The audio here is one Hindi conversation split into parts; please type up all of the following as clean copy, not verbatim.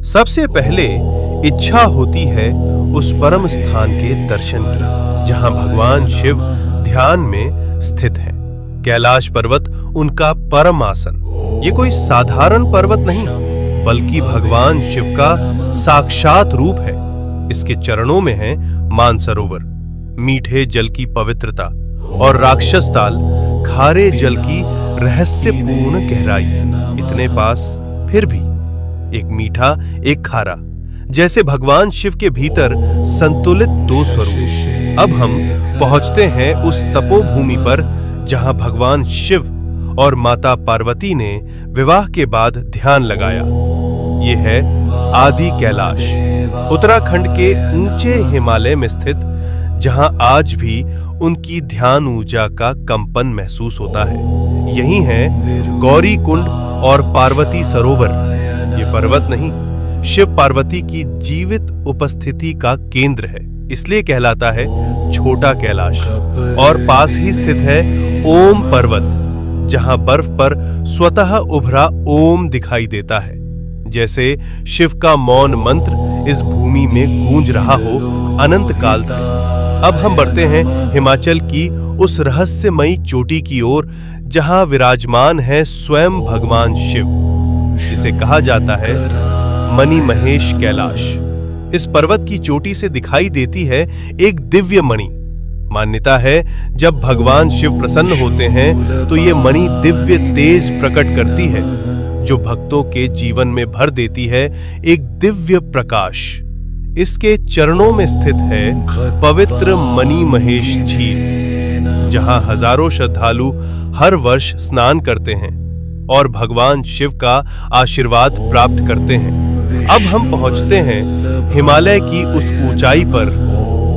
सबसे पहले इच्छा होती है उस परम स्थान के दर्शन की जहां भगवान शिव ध्यान में स्थित है। कैलाश पर्वत उनका परम आसन। ये कोई साधारण पर्वत नहीं बल्कि भगवान शिव का साक्षात रूप है। इसके चरणों में है मानसरोवर, मीठे जल की पवित्रता, और राक्षस ताल, खारे जल की रहस्यपूर्ण गहराई। इतने पास फिर भी एक मीठा एक खारा, जैसे भगवान शिव के भीतर संतुलित दो स्वरूप। अब हम पहुंचते हैं उस तपोभूमि पर जहां भगवान शिव और माता पार्वती ने विवाह के बाद ध्यान लगाया। ये है आदि कैलाश, उत्तराखंड के ऊंचे हिमालय में स्थित, जहां आज भी उनकी ध्यान ऊर्जा का कंपन महसूस होता है। यही है गौरी कुंड और पार्वती सरोवर। ये पर्वत नहीं, शिव पार्वती की जीवित उपस्थिति का केंद्र है, इसलिए कहलाता है छोटा कैलाश। और पास ही स्थित है ओम पर्वत, जहां बर्फ पर स्वतः उभरा ओम दिखाई देता है, जैसे शिव का मौन मंत्र इस भूमि में गूंज रहा हो अनंत काल से। अब हम बढ़ते हैं हिमाचल की उस रहस्यमयी चोटी की ओर जहां विराजमान है स्वयं भगवान शिव, जिसे कहा जाता है मणि महेश कैलाश। इस पर्वत की चोटी से दिखाई देती है एक दिव्य मणि। मान्यता है जब भगवान शिव प्रसन्न होते हैं तो ये मणि दिव्य तेज प्रकट करती है, जो भक्तों के जीवन में भर देती है एक दिव्य प्रकाश। इसके चरणों में स्थित है पवित्र मणि महेश झील, जहां हजारों श्रद्धालु हर वर्ष स्नान करते हैं और भगवान शिव का आशीर्वाद प्राप्त करते हैं। अब हम पहुंचते हैं हिमालय की उस ऊंचाई पर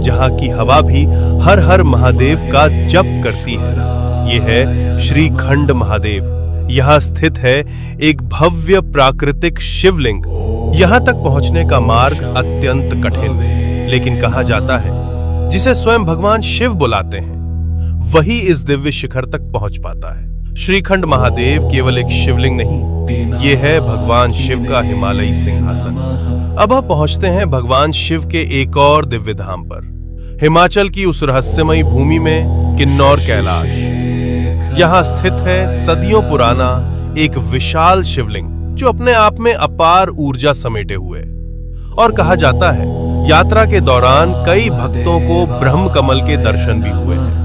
जहां की हवा भी हर हर महादेव का जप करती है। यह है श्रीखंड महादेव। यहां स्थित है एक भव्य प्राकृतिक शिवलिंग। यहां तक पहुंचने का मार्ग अत्यंत कठिन, लेकिन कहा जाता है जिसे स्वयं भगवान शिव बुलाते हैं वही इस दिव्य शिखर तक पहुंच पाता है। श्रीखंड महादेव केवल एक शिवलिंग नहीं, ये है भगवान शिव का हिमालयी सिंहासन। अब हम पहुंचते हैं भगवान शिव के एक और दिव्य धाम पर, हिमाचल की उस रहस्यमयी भूमि में किन्नौर कैलाश। यहां स्थित है सदियों पुराना एक विशाल शिवलिंग, जो अपने आप में अपार ऊर्जा समेटे हुए। और कहा जाता है यात्रा के दौरान कई भक्तों को ब्रह्म कमल के दर्शन भी हुए हैं।